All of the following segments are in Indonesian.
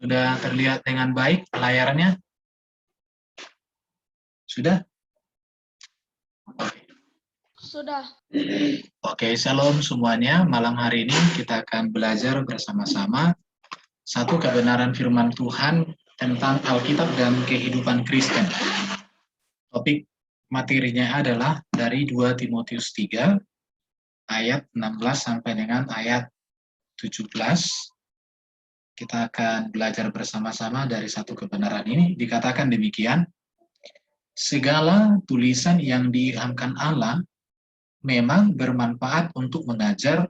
Sudah terlihat dengan baik layarnya? Sudah? Sudah. Oke, shalom semuanya. Malam hari ini kita akan belajar bersama-sama satu kebenaran firman Tuhan tentang Alkitab dan kehidupan Kristen. Topik materinya adalah dari 2 Timotius 3 ayat 16 sampai dengan ayat 17. Kita akan belajar bersama-sama dari satu kebenaran ini. Dikatakan demikian, segala tulisan yang diilhamkan Allah memang bermanfaat untuk mengajar,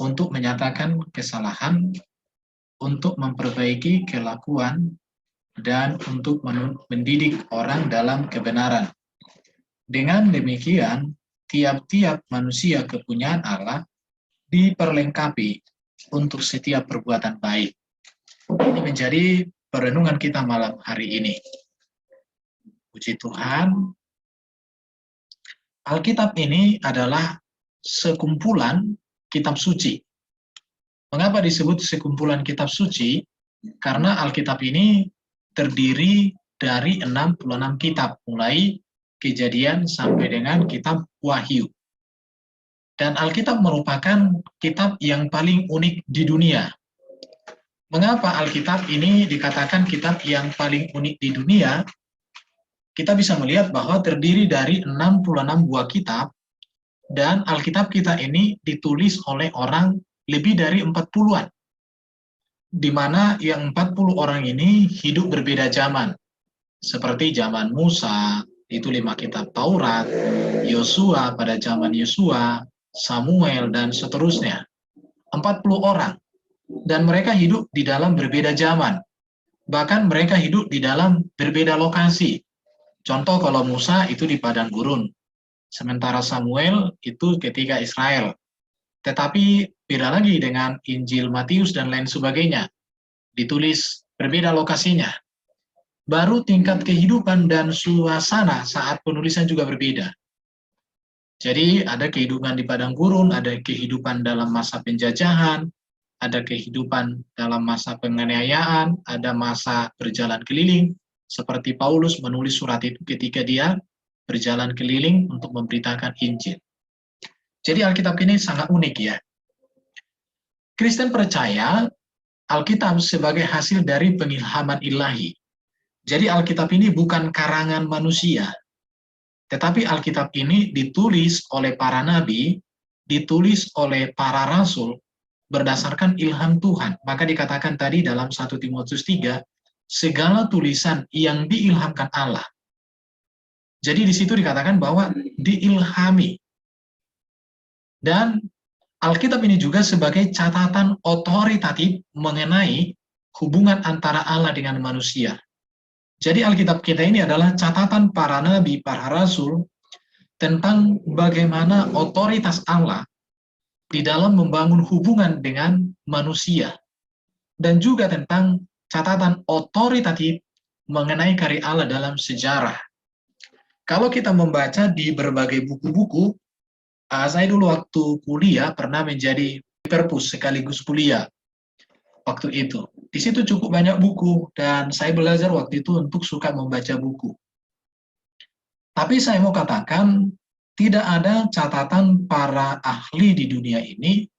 untuk menyatakan kesalahan, untuk memperbaiki kelakuan, dan untuk mendidik orang dalam kebenaran. Dengan demikian, tiap-tiap manusia kepunyaan Allah diperlengkapi untuk setiap perbuatan baik. Ini menjadi perenungan kita malam hari ini. Puji Tuhan, Alkitab ini adalah sekumpulan kitab suci. Mengapa disebut sekumpulan kitab suci? Karena Alkitab ini terdiri dari 66 kitab, mulai Kejadian sampai dengan kitab Wahyu. Dan Alkitab merupakan kitab yang paling unik di dunia. Mengapa Alkitab ini dikatakan kitab yang paling unik di dunia? Kita bisa melihat bahwa terdiri dari 66 buah kitab, dan Alkitab kita ini ditulis oleh orang lebih dari 40-an. Di mana yang 40 orang ini hidup berbeda zaman. Seperti zaman Musa, itu 5 kitab Taurat, Yosua pada zaman Yosua, Samuel, dan seterusnya. 40 orang. Dan mereka hidup di dalam berbeda zaman. Bahkan mereka hidup di dalam berbeda lokasi. Contoh kalau Musa itu di padang gurun. Sementara Samuel itu ketika Israel. Tetapi beda lagi dengan Injil Matius dan lain sebagainya. Ditulis berbeda lokasinya. Baru tingkat kehidupan dan suasana saat penulisan juga berbeda. Jadi ada kehidupan di padang gurun, ada kehidupan dalam masa penjajahan, ada kehidupan dalam masa penganiayaan, ada masa berjalan keliling, seperti Paulus menulis surat itu ketika dia berjalan keliling untuk memberitakan Injil. Jadi Alkitab ini sangat unik ya. Kristen percaya Alkitab sebagai hasil dari pengilhaman ilahi. Jadi Alkitab ini bukan karangan manusia, tetapi Alkitab ini ditulis oleh para nabi, ditulis oleh para rasul, berdasarkan ilham Tuhan. Maka dikatakan tadi dalam 1 Timotius 3, segala tulisan yang diilhamkan Allah. Jadi di situ dikatakan bahwa diilhami. Dan Alkitab ini juga sebagai catatan otoritatif mengenai hubungan antara Allah dengan manusia. Jadi Alkitab kita ini adalah catatan para nabi, para rasul, tentang bagaimana otoritas Allah di dalam membangun hubungan dengan manusia. Dan juga tentang catatan otoritatif mengenai karya Allah dalam sejarah. Kalau kita membaca di berbagai buku-buku, saya dulu waktu kuliah pernah menjadi perpus sekaligus kuliah waktu itu. Di situ cukup banyak buku, dan saya belajar waktu itu untuk suka membaca buku. Tapi saya mau katakan, tidak ada catatan para ahli di dunia ini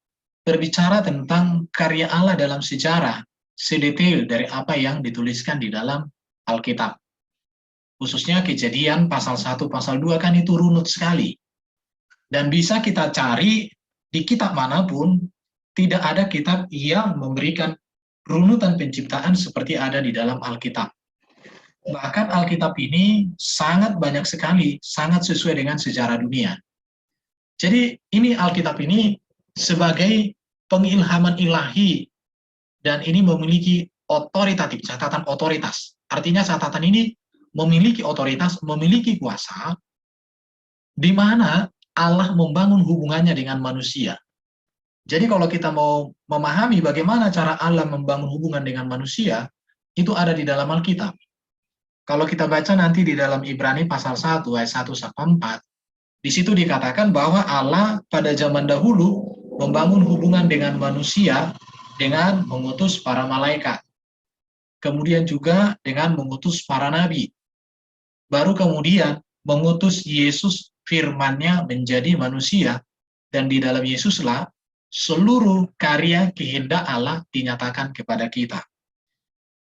berbicara tentang karya Allah dalam sejarah, sedetail dari apa yang dituliskan di dalam Alkitab. Khususnya Kejadian pasal 1, pasal 2 kan itu runut sekali. Dan bisa kita cari di kitab manapun, tidak ada kitab yang memberikan runutan penciptaan seperti ada di dalam Alkitab. Bahkan Alkitab ini sangat banyak sekali, sangat sesuai dengan sejarah dunia. Jadi ini Alkitab ini sebagai pengilhaman ilahi, dan ini memiliki otoritatif, catatan otoritas. Artinya catatan ini memiliki otoritas, memiliki kuasa, di mana Allah membangun hubungannya dengan manusia. Jadi kalau kita mau memahami bagaimana cara Allah membangun hubungan dengan manusia, itu ada di dalam Alkitab. Kalau kita baca nanti di dalam Ibrani pasal 1 ayat 1 sampai 4, di situ dikatakan bahwa Allah pada zaman dahulu membangun hubungan dengan manusia dengan mengutus para malaikat. kemudian juga dengan mengutus para nabi. Baru kemudian mengutus Yesus firman-Nya menjadi manusia, dan di dalam Yesuslah seluruh karya kehendak Allah dinyatakan kepada kita.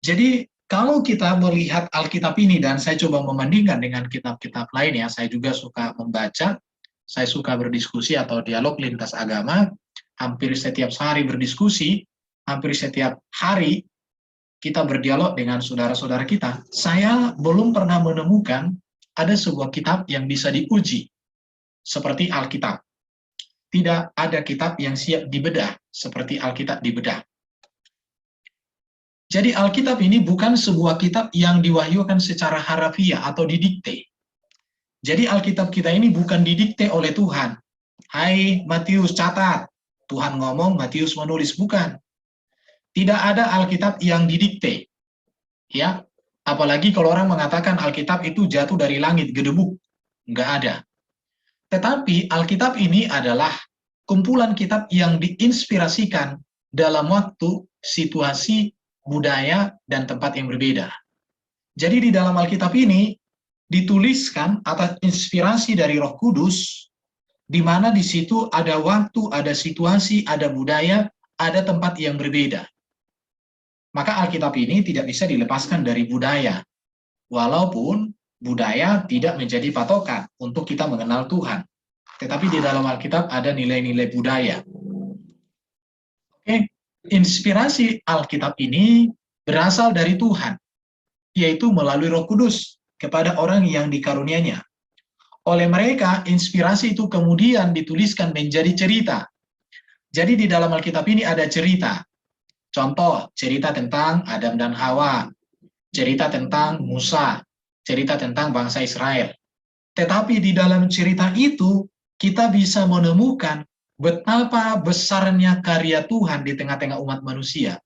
Jadi kalau kita melihat Alkitab ini, dan saya coba membandingkan dengan kitab-kitab lain ya, saya juga suka membaca, saya suka berdiskusi atau dialog lintas agama, hampir setiap hari berdiskusi, hampir setiap hari kita berdialog dengan saudara-saudara kita. Saya belum pernah menemukan ada sebuah kitab yang bisa diuji seperti Alkitab. Tidak ada kitab yang siap dibedah seperti Alkitab dibedah. Jadi Alkitab ini bukan sebuah kitab yang diwahyukan secara harafiah atau didikte. Jadi Alkitab kita ini bukan didikte oleh Tuhan. Hai Matius, catat. Tuhan ngomong, Matius menulis. Bukan. Tidak ada Alkitab yang didikte. Ya, apalagi kalau orang mengatakan Alkitab itu jatuh dari langit, gedebuk. Nggak ada. Tetapi Alkitab ini adalah kumpulan kitab yang diinspirasikan dalam waktu, situasi, budaya, dan tempat yang berbeda. Jadi di dalam Alkitab ini dituliskan atas inspirasi dari Roh Kudus, di mana di situ ada waktu, ada situasi, ada budaya, ada tempat yang berbeda. Maka Alkitab ini tidak bisa dilepaskan dari budaya, walaupun budaya tidak menjadi patokan untuk kita mengenal Tuhan. Tetapi di dalam Alkitab ada nilai-nilai budaya. Oke, inspirasi Alkitab ini berasal dari Tuhan, yaitu melalui Roh Kudus kepada orang yang dikaruniainya. Oleh mereka, inspirasi itu kemudian dituliskan menjadi cerita. Jadi di dalam Alkitab ini ada cerita. Contoh, cerita tentang Adam dan Hawa, cerita tentang Musa, cerita tentang bangsa Israel. Tetapi di dalam cerita itu, kita bisa menemukan betapa besarnya karya Tuhan di tengah-tengah umat manusia.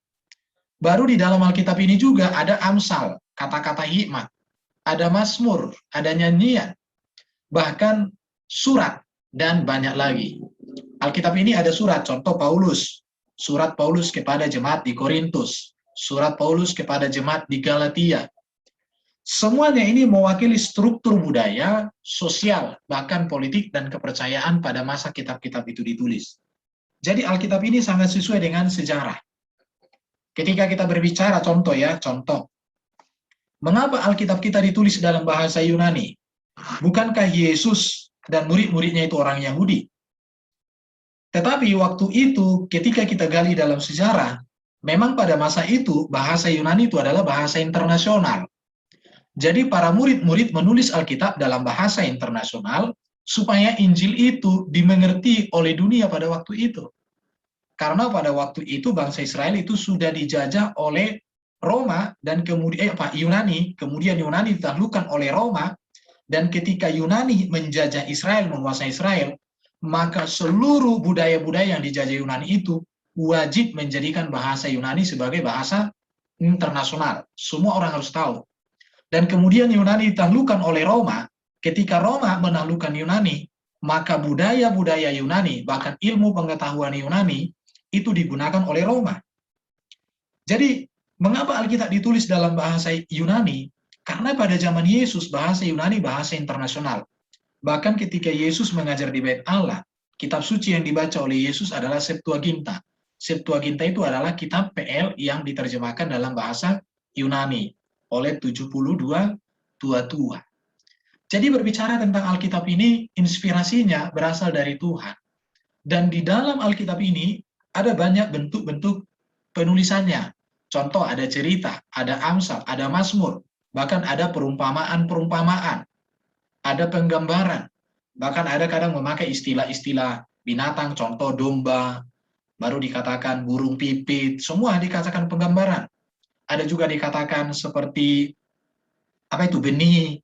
Baru di dalam Alkitab ini juga ada Amsal, kata-kata hikmat, ada Mazmur, ada nyanyian, bahkan surat, dan banyak lagi. Alkitab ini ada surat, contoh Paulus, surat Paulus kepada jemaat di Korintus, surat Paulus kepada jemaat di Galatia. Semuanya ini mewakili struktur budaya, sosial, bahkan politik dan kepercayaan pada masa kitab-kitab itu ditulis. Jadi Alkitab ini sangat sesuai dengan sejarah. Ketika kita berbicara, contoh ya, contoh. Mengapa Alkitab kita ditulis dalam bahasa Yunani? Bukankah Yesus dan murid-muridnya itu orang Yahudi? Tetapi waktu itu, ketika kita gali dalam sejarah, memang pada masa itu, bahasa Yunani itu adalah bahasa internasional. Jadi para murid-murid menulis Alkitab dalam bahasa internasional, supaya Injil itu dimengerti oleh dunia pada waktu itu. Karena pada waktu itu, bangsa Israel itu sudah dijajah oleh Roma, dan kemudian Yunani, kemudian Yunani ditaklukkan oleh Roma, dan ketika Yunani menjajah Israel, menguasai Israel, maka seluruh budaya-budaya yang dijajah Yunani itu wajib menjadikan bahasa Yunani sebagai bahasa internasional. Semua orang harus tahu. Dan kemudian Yunani ditaklukkan oleh Roma. Ketika Roma menaklukkan Yunani, maka budaya-budaya Yunani, bahkan ilmu pengetahuan Yunani, itu digunakan oleh Roma. Jadi, mengapa Alkitab ditulis dalam bahasa Yunani? Karena pada zaman Yesus, bahasa Yunani bahasa internasional. Bahkan ketika Yesus mengajar di Bait Allah, kitab suci yang dibaca oleh Yesus adalah Septuaginta. Septuaginta itu adalah kitab PL yang diterjemahkan dalam bahasa Yunani oleh 72 tua-tua. Jadi berbicara tentang Alkitab ini, inspirasinya berasal dari Tuhan. Dan di dalam Alkitab ini ada banyak bentuk-bentuk penulisannya. Contoh, ada cerita, ada Amsal, ada Mazmur, bahkan ada perumpamaan-perumpamaan, ada penggambaran, bahkan ada kadang memakai istilah-istilah binatang, contoh domba, baru dikatakan burung pipit, semua dikatakan penggambaran. Ada juga dikatakan seperti benih,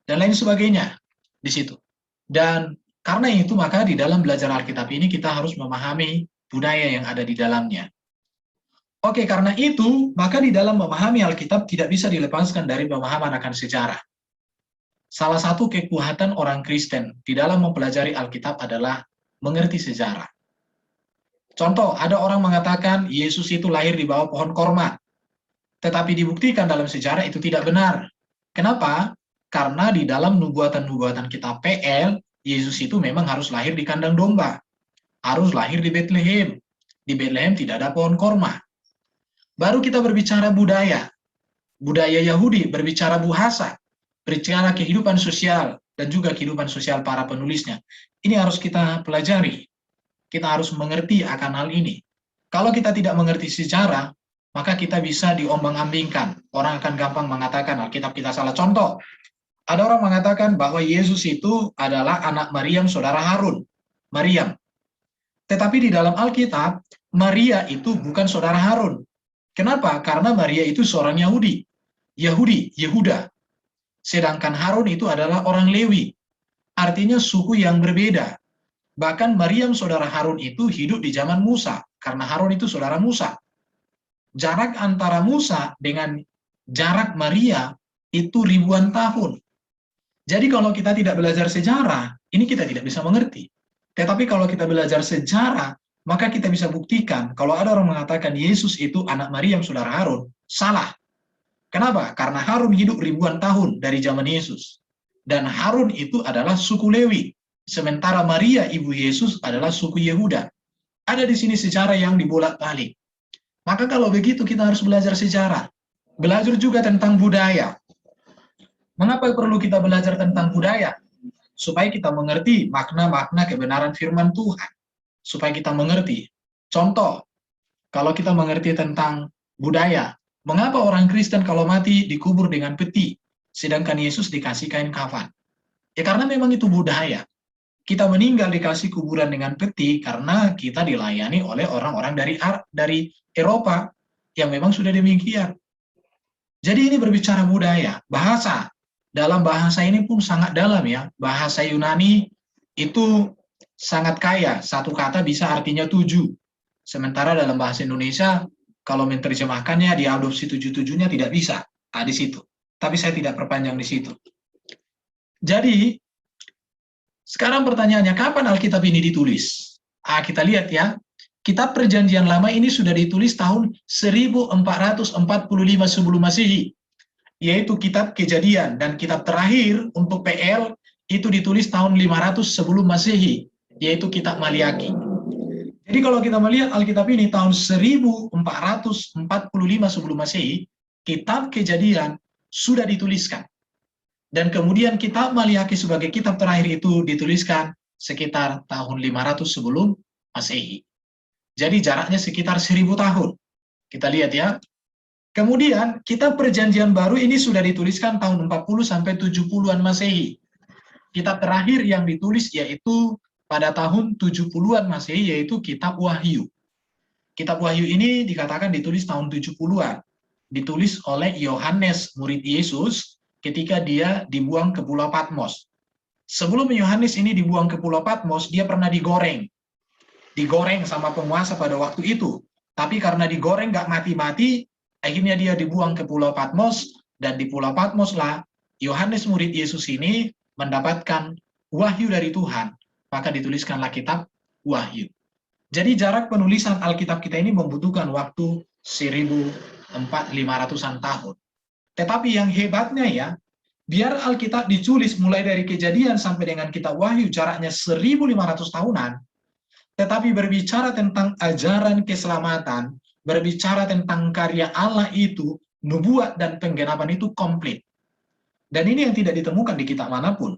dan lain sebagainya di situ. Dan karena itu, maka di dalam belajar Alkitab ini kita harus memahami budaya yang ada di dalamnya. Oke, karena itu, maka di dalam memahami Alkitab tidak bisa dilepaskan dari pemahaman akan sejarah. Salah satu kekuatan orang Kristen di dalam mempelajari Alkitab adalah mengerti sejarah. Contoh, ada orang mengatakan Yesus itu lahir di bawah pohon korma. Tetapi dibuktikan dalam sejarah itu tidak benar. Kenapa? Karena di dalam nubuatan-nubuatan kitab PL, Yesus itu memang harus lahir di kandang domba. Harus lahir di Bethlehem. Di Bethlehem tidak ada pohon korma. Baru kita berbicara budaya. Budaya Yahudi berbicara bahasa, berbicara kehidupan sosial, dan juga kehidupan sosial para penulisnya. Ini harus kita pelajari. Kita harus mengerti akan hal ini. Kalau kita tidak mengerti sejarah, maka kita bisa diombang-ambingkan. Orang akan gampang mengatakan Alkitab kita salah. Contoh, ada orang mengatakan bahwa Yesus itu adalah anak Maryam, saudara Harun. Maryam. Tetapi di dalam Alkitab, Maria itu bukan saudara Harun. Kenapa? Karena Maria itu seorang Yahudi, Yehuda. Sedangkan Harun itu adalah orang Lewi. Artinya suku yang berbeda. Bahkan Maryam saudara Harun itu hidup di zaman Musa, karena Harun itu saudara Musa. Jarak antara Musa dengan jarak Maria itu ribuan tahun. Jadi kalau kita tidak belajar sejarah, ini kita tidak bisa mengerti. Tetapi kalau kita belajar sejarah, maka kita bisa buktikan kalau ada orang mengatakan Yesus itu anak Maryam saudara Harun, salah. Kenapa? Karena Harun hidup ribuan tahun dari zaman Yesus. Dan Harun itu adalah suku Lewi. Sementara Maria, ibu Yesus, adalah suku Yehuda. Ada di sini sejarah yang dibolak-balik. Maka kalau begitu kita harus belajar sejarah. Belajar juga tentang budaya. Mengapa perlu kita belajar tentang budaya? Supaya kita mengerti makna-makna kebenaran firman Tuhan. Supaya kita mengerti. Contoh, kalau kita mengerti tentang budaya, mengapa orang Kristen kalau mati dikubur dengan peti, sedangkan Yesus dikasih kain kafan? Ya karena memang itu budaya. Kita meninggal dikasih kuburan dengan peti karena kita dilayani oleh orang-orang dari Eropa yang memang sudah demikian. Jadi ini berbicara budaya, bahasa. Dalam bahasa ini pun sangat dalam ya. Bahasa Yunani itu sangat kaya. Satu kata bisa artinya 7. Sementara dalam bahasa Indonesia, kalau menerjemahkannya diadopsi 7-7-nya tidak bisa. Di situ. Tapi saya tidak perpanjang di situ. Jadi, sekarang pertanyaannya, kapan Alkitab ini ditulis? Kita lihat ya, Kitab Perjanjian Lama ini sudah ditulis tahun 1445 sebelum Masehi, yaitu Kitab Kejadian, dan kitab terakhir untuk PL itu ditulis tahun 500 sebelum Masehi, yaitu Kitab Maliaki. Jadi kalau kita melihat Alkitab ini tahun 1445 sebelum Masehi, Kitab Kejadian sudah dituliskan. Dan kemudian kitab Maliaki sebagai kitab terakhir itu dituliskan sekitar tahun 500 sebelum Masehi. Jadi jaraknya sekitar 1000 tahun. Kita lihat ya. Kemudian kitab Perjanjian Baru ini sudah dituliskan tahun 40 sampai 70-an Masehi. Kitab terakhir yang ditulis yaitu pada tahun 70-an Masehi, yaitu kitab Wahyu. Kitab Wahyu ini dikatakan ditulis tahun 70-an. Ditulis oleh Yohanes, murid Yesus, ketika dia dibuang ke Pulau Patmos. Sebelum Yohanes ini dibuang ke Pulau Patmos, dia pernah digoreng. Digoreng sama penguasa pada waktu itu. Tapi karena digoreng nggak mati-mati, akhirnya dia dibuang ke Pulau Patmos, dan di Pulau Patmos lah Yohanes murid Yesus ini mendapatkan wahyu dari Tuhan. Maka dituliskanlah kitab Wahyu. Jadi jarak penulisan Alkitab kita ini membutuhkan waktu 1500-an tahun. Tetapi yang hebatnya ya, biar Alkitab ditulis mulai dari Kejadian sampai dengan kitab Wahyu jaraknya 1500 tahunan, tetapi berbicara tentang ajaran keselamatan, berbicara tentang karya Allah itu, nubuat dan penggenapan itu komplit. Dan ini yang tidak ditemukan di kitab manapun.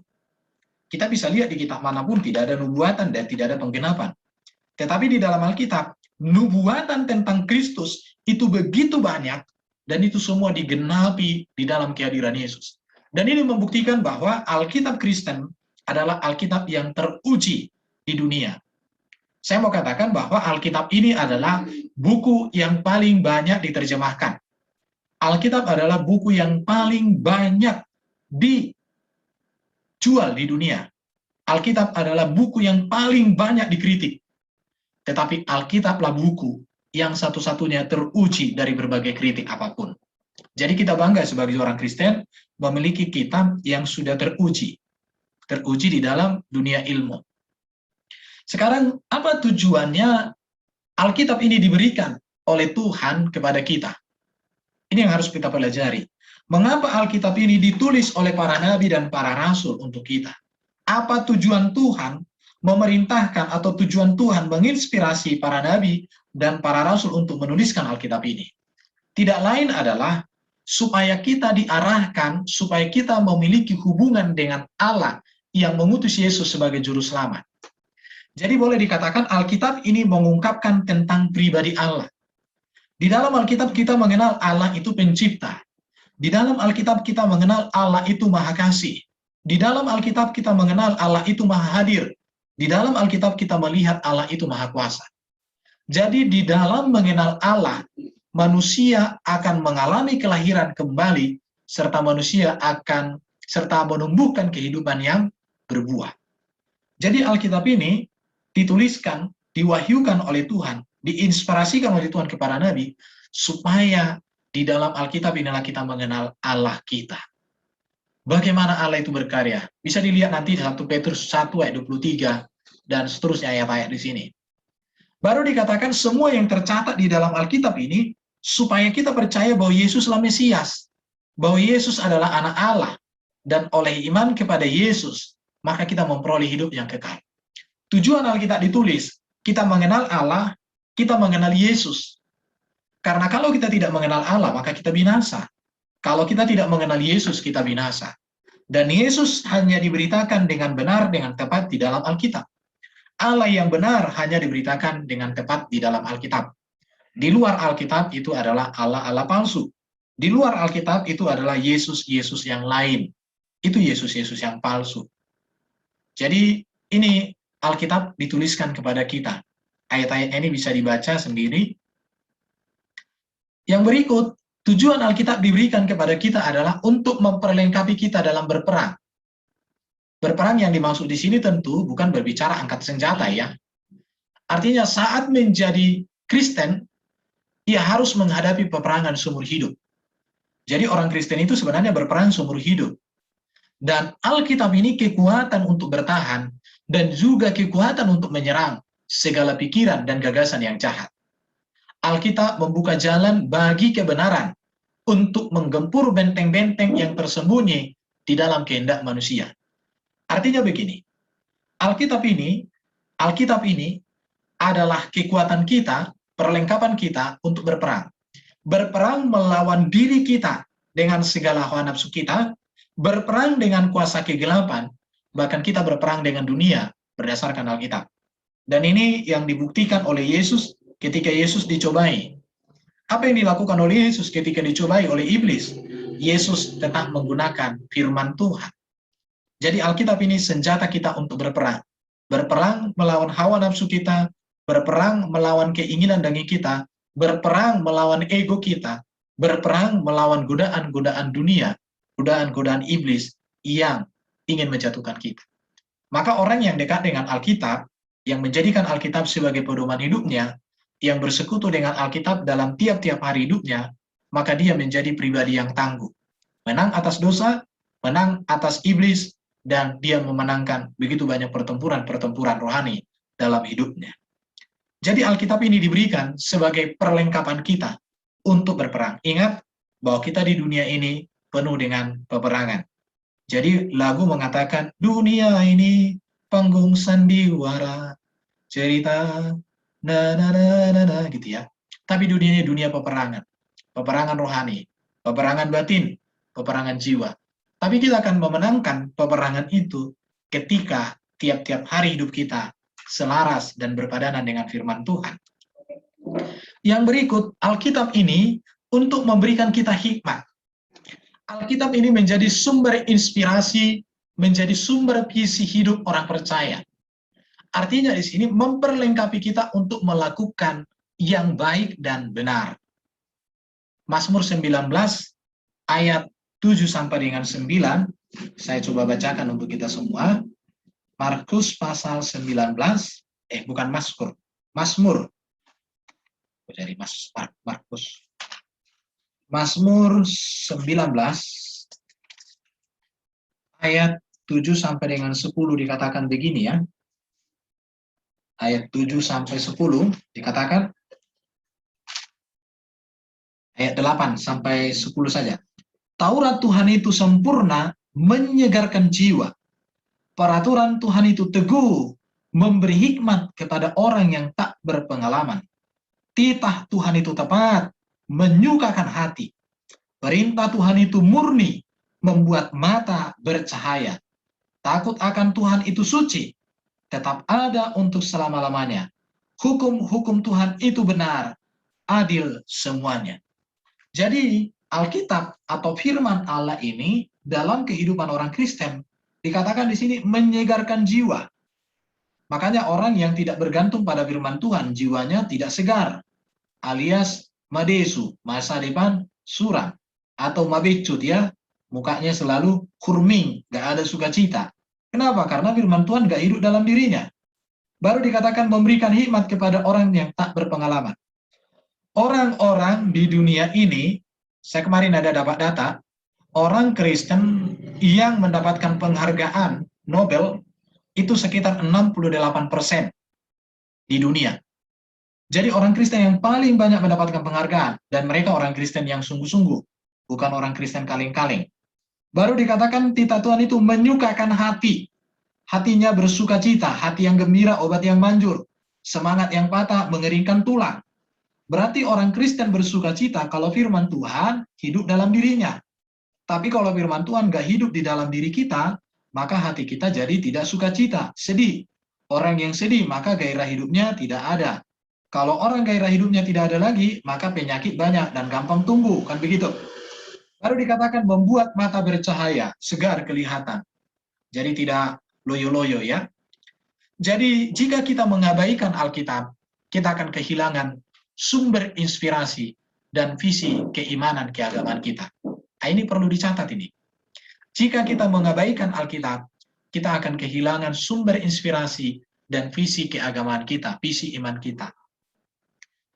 Kita bisa lihat di kitab manapun tidak ada nubuatan dan tidak ada penggenapan. Tetapi di dalam Alkitab, nubuatan tentang Kristus itu begitu banyak, dan itu semua digenapi di dalam kehadiran Yesus. Dan ini membuktikan bahwa Alkitab Kristen adalah Alkitab yang teruji di dunia. Saya mau katakan bahwa Alkitab ini adalah buku yang paling banyak diterjemahkan. Alkitab adalah buku yang paling banyak dijual di dunia. Alkitab adalah buku yang paling banyak dikritik. Tetapi Alkitablah buku yang satu-satunya teruji dari berbagai kritik apapun. Jadi kita bangga sebagai orang Kristen memiliki kitab yang sudah teruji di dalam dunia ilmu. Sekarang, apa tujuannya Alkitab ini diberikan oleh Tuhan kepada kita? Ini yang harus kita pelajari. Mengapa Alkitab ini ditulis oleh para nabi dan para rasul untuk kita? Apa tujuan Tuhan memerintahkan atau tujuan Tuhan menginspirasi para nabi dan para rasul untuk menuliskan Alkitab ini? Tidak lain adalah supaya kita diarahkan, supaya kita memiliki hubungan dengan Allah yang mengutus Yesus sebagai juru selamat. Jadi boleh dikatakan Alkitab ini mengungkapkan tentang pribadi Allah. Di dalam Alkitab kita mengenal Allah itu pencipta. Di dalam Alkitab kita mengenal Allah itu maha kasih. Di dalam Alkitab kita mengenal Allah itu maha hadir. Di dalam Alkitab kita melihat Allah itu maha kuasa. Jadi di dalam mengenal Allah, manusia akan mengalami kelahiran kembali, serta manusia akan menumbuhkan kehidupan yang berbuah. Jadi Alkitab ini dituliskan, diwahyukan oleh Tuhan, diinspirasikan oleh Tuhan kepada Nabi, supaya di dalam Alkitab inilah kita mengenal Allah kita. Bagaimana Allah itu berkarya? Bisa dilihat nanti di 1 Petrus 1 ayat 23 dan seterusnya ayat-ayat di sini. Baru dikatakan semua yang tercatat di dalam Alkitab ini supaya kita percaya bahwa Yesuslah Mesias, bahwa Yesus adalah anak Allah, dan oleh iman kepada Yesus, maka kita memperoleh hidup yang kekal. Tujuan Alkitab ditulis, kita mengenal Allah, kita mengenal Yesus. Karena kalau kita tidak mengenal Allah, maka kita binasa. Kalau kita tidak mengenal Yesus, kita binasa. Dan Yesus hanya diberitakan dengan benar, dengan tepat di dalam Alkitab. Allah yang benar hanya diberitakan dengan tepat di dalam Alkitab. Di luar Alkitab itu adalah Allah-Allah palsu. Di luar Alkitab itu adalah Yesus-Yesus yang lain. Itu Yesus-Yesus yang palsu. Jadi ini Alkitab dituliskan kepada kita. Ayat-ayat ini bisa dibaca sendiri. Yang berikut, tujuan Alkitab diberikan kepada kita adalah untuk memperlengkapi kita dalam berperang. Berperang yang dimaksud di sini tentu bukan berbicara angkat senjata ya. Artinya saat menjadi Kristen, ia harus menghadapi peperangan seumur hidup. Jadi orang Kristen itu sebenarnya berperang seumur hidup. Dan Alkitab ini kekuatan untuk bertahan dan juga kekuatan untuk menyerang segala pikiran dan gagasan yang jahat. Alkitab membuka jalan bagi kebenaran untuk menggempur benteng-benteng yang tersembunyi di dalam kehendak manusia. Artinya begini, Alkitab ini adalah kekuatan kita, perlengkapan kita untuk berperang. Berperang melawan diri kita dengan segala hawa nafsu kita, berperang dengan kuasa kegelapan, bahkan kita berperang dengan dunia berdasarkan Alkitab. Dan ini yang dibuktikan oleh Yesus ketika Yesus dicobai. Apa yang dilakukan oleh Yesus ketika dicobai oleh iblis? Yesus tetap menggunakan firman Tuhan. Jadi Alkitab ini senjata kita untuk berperang. Berperang melawan hawa nafsu kita, berperang melawan keinginan daging kita, berperang melawan ego kita, berperang melawan godaan-godaan dunia, godaan-godaan iblis yang ingin menjatuhkan kita. Maka orang yang dekat dengan Alkitab, yang menjadikan Alkitab sebagai pedoman hidupnya, yang bersekutu dengan Alkitab dalam tiap-tiap hari hidupnya, maka dia menjadi pribadi yang tangguh. Menang atas dosa, menang atas iblis, dan dia memenangkan begitu banyak pertempuran-pertempuran rohani dalam hidupnya. Jadi Alkitab ini diberikan sebagai perlengkapan kita untuk berperang. Ingat bahwa kita di dunia ini penuh dengan peperangan. Jadi lagu mengatakan, dunia ini panggung sandiwara, cerita, gitu ya. Tapi dunia ini dunia peperangan. Peperangan rohani, peperangan batin, peperangan jiwa. Tapi kita akan memenangkan peperangan itu ketika tiap-tiap hari hidup kita selaras dan berpadanan dengan firman Tuhan. Yang berikut, Alkitab ini untuk memberikan kita hikmat. Alkitab ini menjadi sumber inspirasi, menjadi sumber visi hidup orang percaya. Artinya di sini memperlengkapi kita untuk melakukan yang baik dan benar. Mazmur 19 ayat 7 sampai dengan 9, saya coba bacakan untuk kita semua. Markus pasal 19, bukan Mazmur. Dari Markus. Mazmur 19 ayat 7 sampai dengan 10 dikatakan begini ya. Ayat 7 sampai 10 dikatakan, ayat 8 sampai 10 saja. Taurat Tuhan itu sempurna, menyegarkan jiwa. Peraturan Tuhan itu teguh, memberi hikmat kepada orang yang tak berpengalaman. Titah Tuhan itu tepat, menyukakan hati. Perintah Tuhan itu murni, membuat mata bercahaya. Takut akan Tuhan itu suci, tetap ada untuk selama-lamanya. Hukum-hukum Tuhan itu benar, adil semuanya. Jadi Alkitab atau firman Allah ini dalam kehidupan orang Kristen dikatakan di sini menyegarkan jiwa. Makanya orang yang tidak bergantung pada firman Tuhan, jiwanya tidak segar, alias madesu, masa depan suram, atau mabecut ya, mukanya selalu kurming, gak ada sukacita. Kenapa? Karena firman Tuhan gak hidup dalam dirinya. Baru dikatakan memberikan hikmat kepada orang yang tak berpengalaman. Orang-orang di dunia ini, saya kemarin ada dapat data, orang Kristen yang mendapatkan penghargaan Nobel itu sekitar 68% di dunia. Jadi orang Kristen yang paling banyak mendapatkan penghargaan, dan mereka orang Kristen yang sungguh-sungguh, bukan orang Kristen kaleng-kaleng. Baru dikatakan titah Tuhan itu menyukakan hati, hatinya bersuka cita, hati yang gembira, obat yang manjur, semangat yang patah, mengeringkan tulang. Berarti orang Kristen bersuka cita kalau firman Tuhan hidup dalam dirinya. Tapi kalau firman Tuhan gak hidup di dalam diri kita, maka hati kita jadi tidak sukacita, sedih. Orang yang sedih, maka gairah hidupnya tidak ada. Kalau orang gairah hidupnya tidak ada lagi, maka penyakit banyak dan gampang tumbuh, kan begitu? Baru dikatakan membuat mata bercahaya, segar kelihatan. Jadi tidak loyo-loyo ya. Jadi jika kita mengabaikan Alkitab, kita akan kehilangan sumber inspirasi dan visi keimanan keagamaan kita. Nah, ini perlu dicatat ini. Jika kita mengabaikan Alkitab, kita akan kehilangan sumber inspirasi dan visi keagamaan kita, visi iman kita.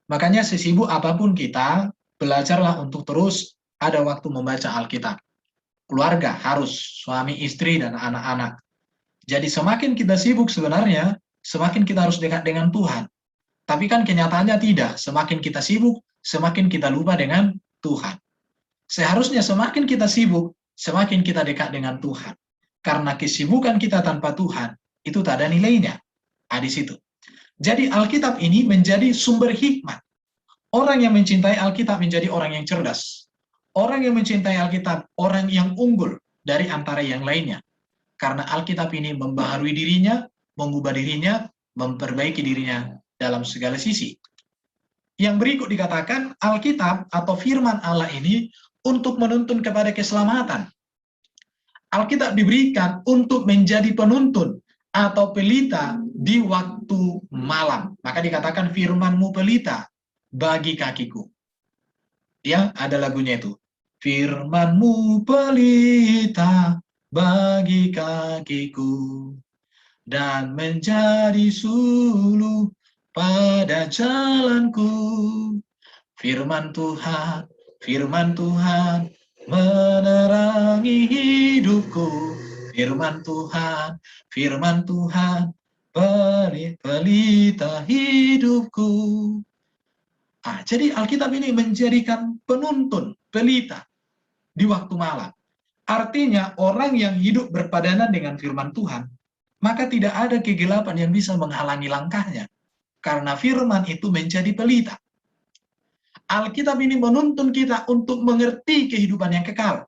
Makanya sesibuk apapun kita, belajarlah untuk terus ada waktu membaca Alkitab. Keluarga harus, suami, istri, dan anak-anak. Jadi semakin kita sibuk sebenarnya, semakin kita harus dekat dengan Tuhan. Tapi kan kenyataannya tidak. Semakin kita sibuk, semakin kita lupa dengan Tuhan. Seharusnya semakin kita sibuk, semakin kita dekat dengan Tuhan. Karena kesibukan kita tanpa Tuhan, itu tak ada nilainya. Di situ. Jadi Alkitab ini menjadi sumber hikmat. Orang yang mencintai Alkitab menjadi orang yang cerdas. Orang yang mencintai Alkitab, orang yang unggul dari antara yang lainnya. Karena Alkitab ini membaharui dirinya, mengubah dirinya, memperbaiki dirinya dalam segala sisi. Yang berikut dikatakan, Alkitab atau firman Allah ini untuk menuntun kepada keselamatan. Alkitab diberikan untuk menjadi penuntun atau pelita di waktu malam. Maka dikatakan firman-Mu pelita bagi kakiku. Ya, ada lagunya itu. Firman-Mu pelita bagi kakiku dan menjadi suluh pada jalanku. Firman Tuhan menerangi hidupku. Firman Tuhan pelita hidupku. Jadi Alkitab ini menjadikan penuntun, pelita di waktu malam. Artinya orang yang hidup berpadanan dengan firman Tuhan, maka tidak ada kegelapan yang bisa menghalangi langkahnya. Karena firman itu menjadi pelita. Alkitab ini menuntun kita untuk mengerti kehidupan yang kekal.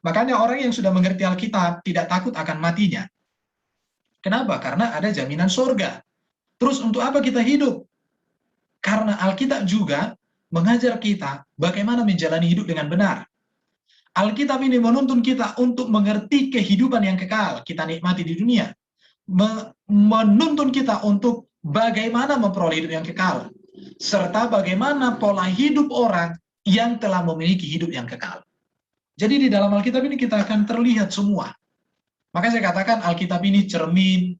Makanya orang yang sudah mengerti Alkitab tidak takut akan matinya. Kenapa? Karena ada jaminan surga. Terus untuk apa kita hidup? Karena Alkitab juga mengajar kita bagaimana menjalani hidup dengan benar. Alkitab ini menuntun kita untuk mengerti kehidupan yang kekal kita nikmati di dunia. Menuntun kita untuk bagaimana memperoleh hidup yang kekal. Serta bagaimana pola hidup orang yang telah memiliki hidup yang kekal. Jadi di dalam Alkitab ini kita akan terlihat semua. Maka saya katakan Alkitab ini cermin.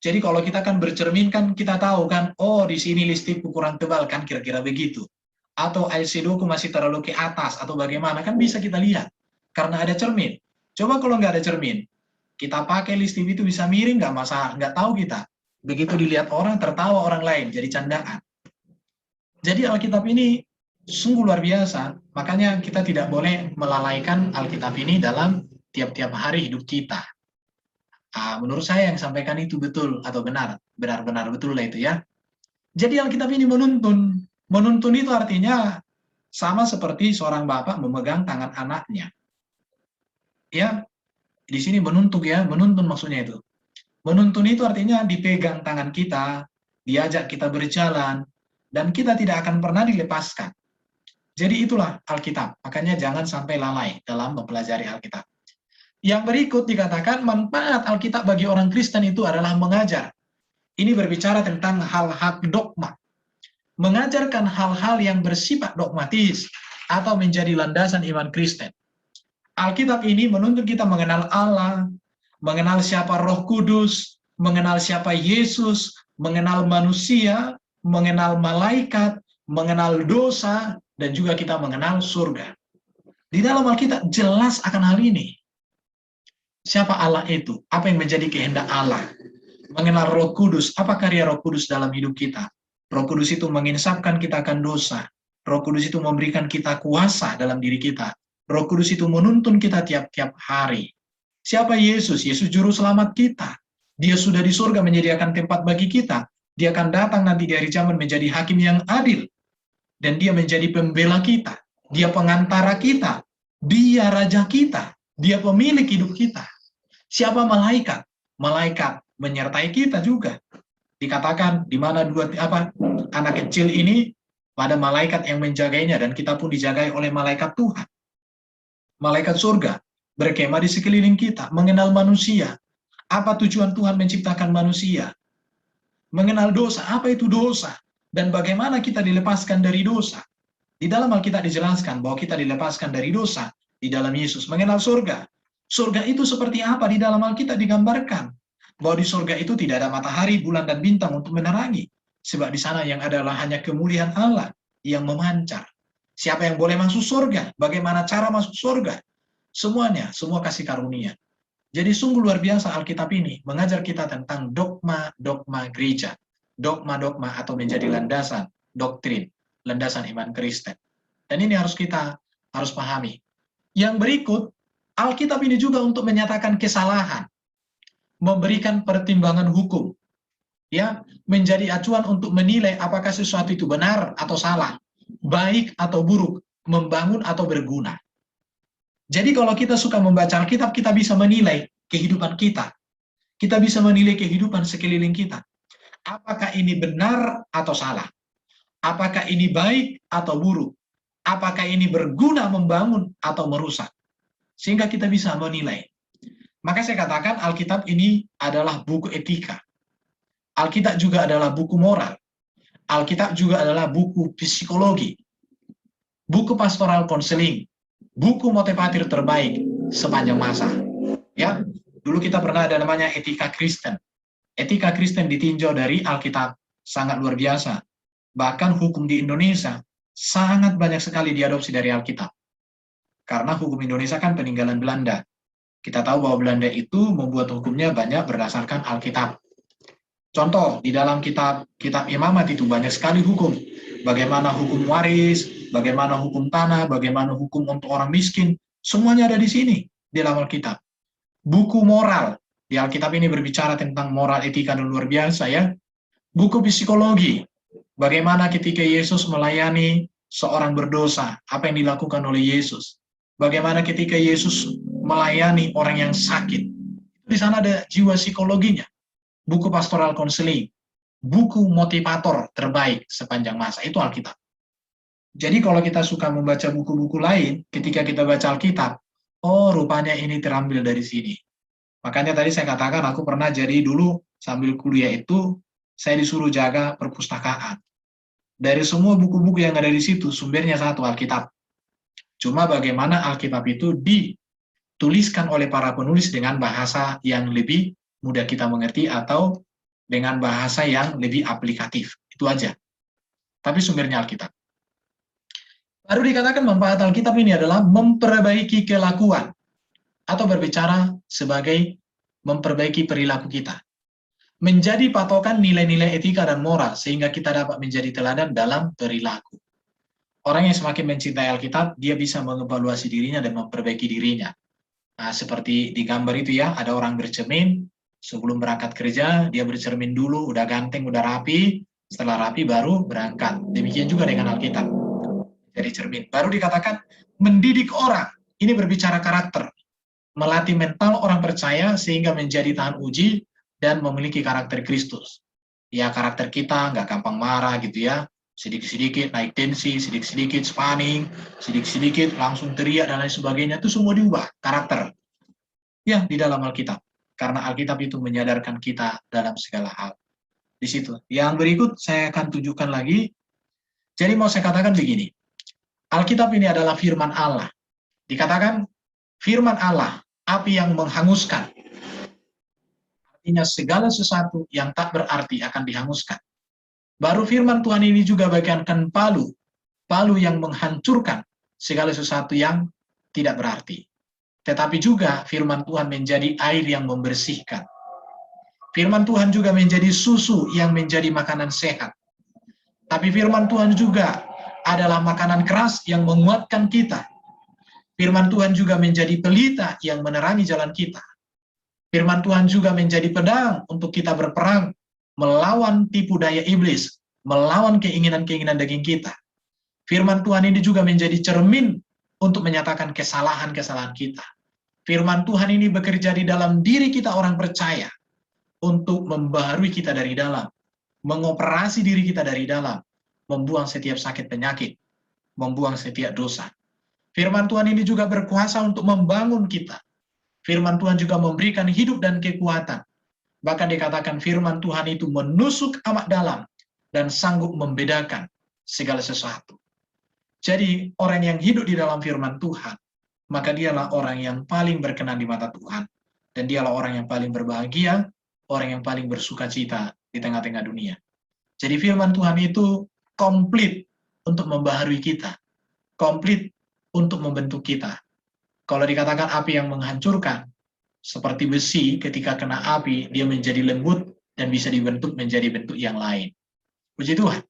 Jadi kalau kita kan bercermin kan kita tahu kan, oh di sini listipku kurang tebal kan kira-kira begitu. Atau eyeshadowku masih terlalu ke atas atau bagaimana kan bisa kita lihat karena ada cermin. Coba kalau nggak ada cermin, kita pakai listip itu bisa miring nggak masalah, nggak tahu kita. Begitu dilihat orang tertawa orang lain jadi candaan. Jadi Alkitab ini Sungguh luar biasa, makanya kita tidak boleh melalaikan Alkitab ini dalam tiap-tiap hari hidup kita. Menurut saya yang sampaikan itu betul atau benar, benar-benar betul lah itu ya. Jadi Alkitab ini menuntun. Menuntun itu artinya sama seperti seorang bapak memegang tangan anaknya. Ya, di sini menuntun ya, menuntun maksudnya itu. Menuntun itu artinya dipegang tangan kita, diajak kita berjalan, dan kita tidak akan pernah dilepaskan. Jadi itulah Alkitab, makanya jangan sampai lalai dalam mempelajari Alkitab. Yang berikut dikatakan manfaat Alkitab bagi orang Kristen itu adalah mengajar. Ini berbicara tentang hal-hal dogma. Mengajarkan hal-hal yang bersifat dogmatis atau menjadi landasan iman Kristen. Alkitab ini menuntut kita mengenal Allah, mengenal siapa Roh Kudus, mengenal siapa Yesus, mengenal manusia, mengenal malaikat, mengenal dosa, dan juga kita mengenal surga. Di dalam Alkitab jelas akan hal ini. Siapa Allah itu? Apa yang menjadi kehendak Allah? Mengenal Roh Kudus, apa karya Roh Kudus dalam hidup kita? Roh Kudus itu menginsafkan kita akan dosa. Roh Kudus itu memberikan kita kuasa dalam diri kita. Roh Kudus itu menuntun kita tiap-tiap hari. Siapa Yesus? Yesus juru selamat kita. Dia sudah di surga menyediakan tempat bagi kita. Dia akan datang nanti di hari zaman menjadi hakim yang adil. Dan dia menjadi pembela kita. Dia pengantara kita. Dia raja kita. Dia pemilik hidup kita. Siapa malaikat? Malaikat menyertai kita juga. Dikatakan di mana anak kecil ini pada malaikat yang menjagainya, dan kita pun dijagai oleh malaikat Tuhan. Malaikat surga berkemah di sekeliling kita, mengenal manusia. Apa tujuan Tuhan menciptakan manusia? Mengenal dosa, apa itu dosa? Dan bagaimana kita dilepaskan dari dosa? Di dalam Alkitab dijelaskan bahwa kita dilepaskan dari dosa di dalam Yesus. Mengenal surga. Surga itu seperti apa? Di dalam Alkitab digambarkan bahwa di surga itu tidak ada matahari, bulan, dan bintang untuk menerangi. Sebab di sana yang adalah hanya kemuliaan Allah yang memancar. Siapa yang boleh masuk surga? Bagaimana cara masuk surga? Semuanya, semua kasih karunia. Jadi sungguh luar biasa Alkitab ini mengajar kita tentang dogma-dogma gereja. Dogma-dogma atau menjadi landasan, doktrin, landasan iman Kristen. Dan ini kita harus pahami. Yang berikut, Alkitab ini juga untuk menyatakan kesalahan, memberikan pertimbangan hukum, ya, menjadi acuan untuk menilai apakah sesuatu itu benar atau salah, baik atau buruk, membangun atau berguna. Jadi kalau kita suka membaca Alkitab, kita bisa menilai kehidupan kita. Kita bisa menilai kehidupan sekeliling kita. Apakah ini benar atau salah? Apakah ini baik atau buruk? Apakah ini berguna membangun atau merusak? Sehingga kita bisa menilai. Maka saya katakan Alkitab ini adalah buku etika. Alkitab juga adalah buku moral. Alkitab juga adalah buku psikologi. Buku pastoral konseling. Buku motivator terbaik sepanjang masa. Ya, dulu kita pernah ada namanya etika Kristen. Etika Kristen ditinjau dari Alkitab, sangat luar biasa. Bahkan hukum di Indonesia sangat banyak sekali diadopsi dari Alkitab. Karena hukum Indonesia kan peninggalan Belanda. Kita tahu bahwa Belanda itu membuat hukumnya banyak berdasarkan Alkitab. Contoh, di dalam kitab Imamat itu banyak sekali hukum. Bagaimana hukum waris, bagaimana hukum tanah, bagaimana hukum untuk orang miskin, semuanya ada di sini, di dalam Alkitab. Buku moral, di Alkitab ini berbicara tentang moral, etika, dan luar biasa ya. Buku psikologi, bagaimana ketika Yesus melayani seorang berdosa, apa yang dilakukan oleh Yesus. Bagaimana ketika Yesus melayani orang yang sakit. Di sana ada jiwa psikologinya. Buku pastoral konseling, buku motivator terbaik sepanjang masa, itu Alkitab. Jadi kalau kita suka membaca buku-buku lain, ketika kita baca Alkitab, oh rupanya ini terambil dari sini. Makanya tadi saya katakan aku pernah jadi dulu sambil kuliah itu, saya disuruh jaga perpustakaan. Dari semua buku-buku yang ada di situ, sumbernya satu, Alkitab. Cuma bagaimana Alkitab itu dituliskan oleh para penulis dengan bahasa yang lebih mudah kita mengerti atau dengan bahasa yang lebih aplikatif. Itu aja. Tapi sumbernya Alkitab. Baru dikatakan manfaat Alkitab ini adalah memperbaiki kelakuan atau berbicara sebagai memperbaiki perilaku kita. Menjadi patokan nilai-nilai etika dan moral sehingga kita dapat menjadi teladan dalam perilaku. Orang yang semakin mencintai Alkitab, dia bisa mengevaluasi dirinya dan memperbaiki dirinya. Nah, seperti di gambar itu ya, ada orang bercermin, sebelum berangkat kerja, dia bercermin dulu, udah ganteng, udah rapi, setelah rapi baru berangkat. Demikian juga dengan Alkitab. Jadi cermin. Baru dikatakan mendidik orang. Ini berbicara karakter. Melatih mental orang percaya sehingga menjadi tahan uji dan memiliki karakter Kristus. Ya, karakter kita nggak gampang marah gitu ya. Sedikit-sedikit naik tensi, sedikit-sedikit panik, sedikit-sedikit langsung teriak dan lain sebagainya. Itu semua diubah, karakter. Ya, di dalam Alkitab. Karena Alkitab itu menyadarkan kita dalam segala hal. Di situ. Yang berikut saya akan tunjukkan lagi. Jadi mau saya katakan begini. Alkitab ini adalah firman Allah. Dikatakan firman Allah, api yang menghanguskan. Artinya segala sesuatu yang tak berarti akan dihanguskan. Baru firman Tuhan ini juga bagaikan palu yang menghancurkan segala sesuatu yang tidak berarti. Tetapi juga firman Tuhan menjadi air yang membersihkan. Firman Tuhan juga menjadi susu yang menjadi makanan sehat. Tapi firman Tuhan juga adalah makanan keras yang menguatkan kita. Firman Tuhan juga menjadi pelita yang menerangi jalan kita. Firman Tuhan juga menjadi pedang untuk kita berperang melawan tipu daya iblis, melawan keinginan-keinginan daging kita. Firman Tuhan ini juga menjadi cermin untuk menyatakan kesalahan-kesalahan kita. Firman Tuhan ini bekerja di dalam diri kita orang percaya untuk membaharui kita dari dalam, mengoperasi diri kita dari dalam, membuang setiap sakit penyakit, membuang setiap dosa. Firman Tuhan ini juga berkuasa untuk membangun kita. Firman Tuhan juga memberikan hidup dan kekuatan. Bahkan dikatakan firman Tuhan itu menusuk amat dalam dan sanggup membedakan segala sesuatu. Jadi orang yang hidup di dalam firman Tuhan, maka dialah orang yang paling berkenan di mata Tuhan. Dan dialah orang yang paling berbahagia, orang yang paling bersuka cita di tengah-tengah dunia. Jadi firman Tuhan itu komplit untuk membaharui kita. Komplit untuk membentuk kita. Kalau dikatakan api yang menghancurkan, seperti besi ketika kena api, dia menjadi lembut dan bisa dibentuk menjadi bentuk yang lain. Puji Tuhan.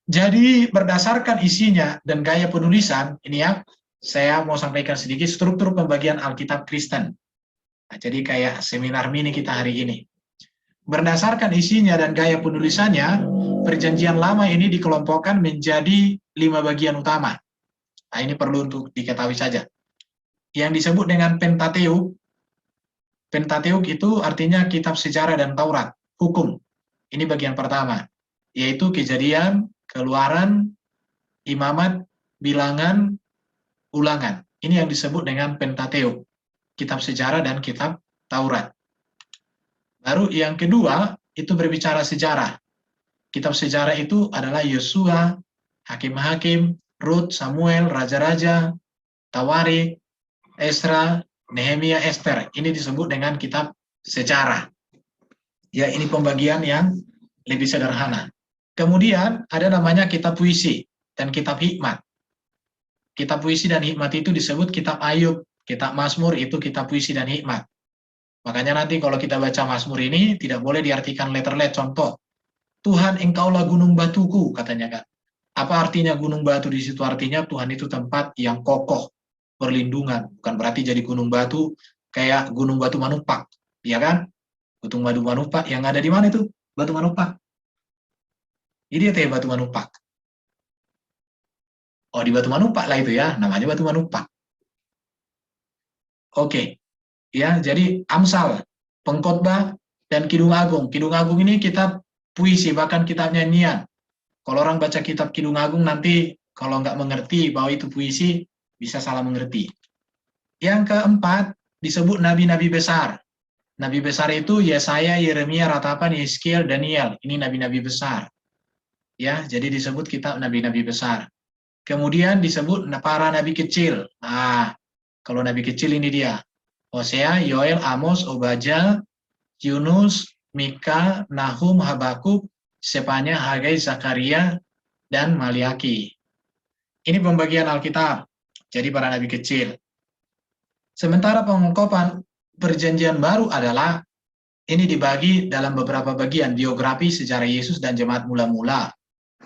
Jadi berdasarkan isinya dan gaya penulisan, ini ya, saya mau sampaikan sedikit struktur pembagian Alkitab Kristen. Nah, jadi kayak seminar mini kita hari ini. Berdasarkan isinya dan gaya penulisannya, Perjanjian Lama ini dikelompokkan menjadi 5 bagian utama. Nah, ini perlu untuk diketahui saja. Yang disebut dengan Pentateuk. Pentateuk itu artinya kitab sejarah dan Taurat, hukum. Ini bagian pertama, yaitu Kejadian, Keluaran, Imamat, Bilangan, Ulangan. Ini yang disebut dengan Pentateuk, kitab sejarah dan kitab Taurat. Baru yang kedua, itu berbicara sejarah. Kitab sejarah itu adalah Yosua, Hakim-Hakim, Rut, Samuel, Raja-Raja, Tawarik, Esra, Nehemia, Ester. Ini disebut dengan kitab sejarah. Ya, ini pembagian yang lebih sederhana. Kemudian ada namanya kitab puisi dan kitab hikmat. Kitab puisi dan hikmat itu disebut kitab Ayub, kitab Mazmur itu kitab puisi dan hikmat. Makanya nanti kalau kita baca Mazmur ini tidak boleh diartikan letter-let. Contoh, Tuhan engkaulah gunung batuku, katanya kan. Apa artinya gunung batu di situ? Artinya Tuhan itu tempat yang kokoh, perlindungan. Bukan berarti jadi gunung batu kayak gunung batu Manupak, ya kan? Gunung batu Manupak yang ada di mana itu? Batu Manupak. Ini ya batu Manupak. Oh, di Batu Manupak lah itu ya, namanya Batu Manupak. Oke. Ya, jadi Amsal, Pengkhotbah, dan Kidung Agung. Kidung Agung ini kitab puisi, bahkan kitab nyanyian. Kalau orang baca kitab Kidung Agung nanti kalau nggak mengerti bahwa itu puisi, bisa salah mengerti. Yang keempat, disebut nabi-nabi besar. Nabi besar itu Yesaya, Yeremia, Ratapan, Yeskiel, Daniel. Ini nabi-nabi besar. Ya, jadi disebut kitab nabi-nabi besar. Kemudian disebut para nabi kecil. Nah, kalau nabi kecil ini dia. Hosea, Yoel, Amos, Obadja, Yunus, Mika, Nahum, Habakuk, Sefanya, Hagai, Zakaria, dan Maliaki. Ini pembagian Alkitab. Jadi para nabi kecil. Sementara pengungkapan Perjanjian Baru adalah ini dibagi dalam beberapa bagian, biografi sejarah Yesus dan jemaat mula-mula.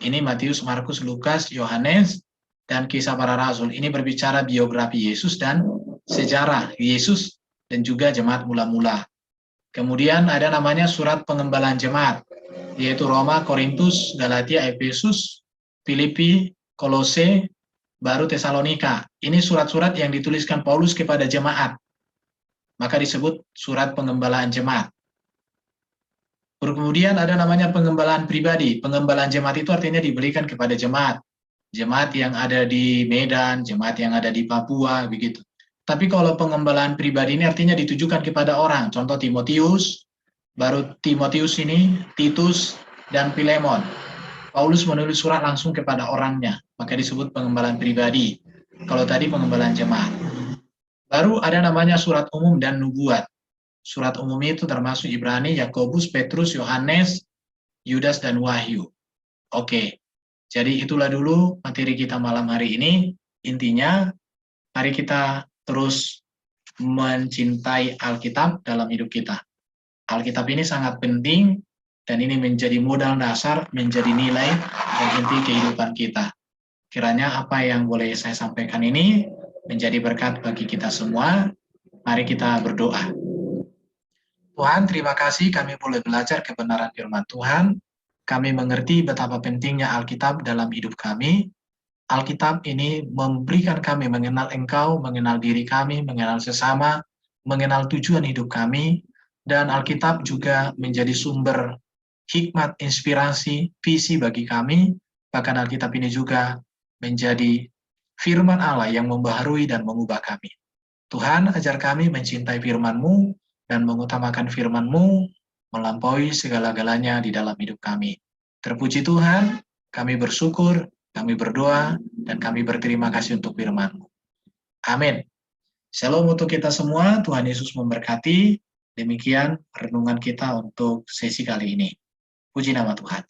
Ini Matius, Markus, Lukas, Yohanes, dan Kisah Para Rasul. Ini berbicara biografi Yesus dan sejarah Yesus dan juga jemaat mula-mula. Kemudian ada namanya surat pengembalaan jemaat, yaitu Roma, Korintus, Galatia, Efesus, Filipi, Kolose, baru Tesalonika. Ini surat-surat yang dituliskan Paulus kepada jemaat. Maka disebut surat pengembalaan jemaat. Kemudian ada namanya pengembalaan pribadi. Pengembalaan jemaat itu artinya diberikan kepada jemaat. Jemaat yang ada di Medan, jemaat yang ada di Papua, begitu. Tapi kalau pengembalaan pribadi ini artinya ditujukan kepada orang. Contoh Timotius, baru Timotius ini, Titus, dan Filemon. Paulus menulis surat langsung kepada orangnya, maka disebut pengembalaan pribadi. Kalau tadi pengembalaan jemaat. Baru ada namanya surat umum dan nubuat. Surat umum itu termasuk Ibrani, Yakobus, Petrus, Yohanes, Yudas, dan Wahyu. Oke, jadi itulah dulu materi kita malam hari ini. Intinya, mari kita terus mencintai Alkitab dalam hidup kita. Alkitab ini sangat penting, dan ini menjadi modal dasar, menjadi nilai dan inti kehidupan kita. Kiranya apa yang boleh saya sampaikan ini menjadi berkat bagi kita semua. Mari kita berdoa. Tuhan, terima kasih kami boleh belajar kebenaran firman Tuhan. Kami mengerti betapa pentingnya Alkitab dalam hidup kami. Alkitab ini memberikan kami mengenal Engkau, mengenal diri kami, mengenal sesama, mengenal tujuan hidup kami, dan Alkitab juga menjadi sumber hikmat, inspirasi, visi bagi kami. Bahkan Alkitab ini juga menjadi firman Allah yang membaharui dan mengubah kami. Tuhan, ajar kami mencintai firman-Mu dan mengutamakan firman-Mu melampaui segala-galanya di dalam hidup kami. Terpuji Tuhan, kami bersyukur, kami berdoa, dan kami berterima kasih untuk firman-Mu. Amin. Shalom untuk kita semua, Tuhan Yesus memberkati. Demikian renungan kita untuk sesi kali ini. Puji nama Tuhan.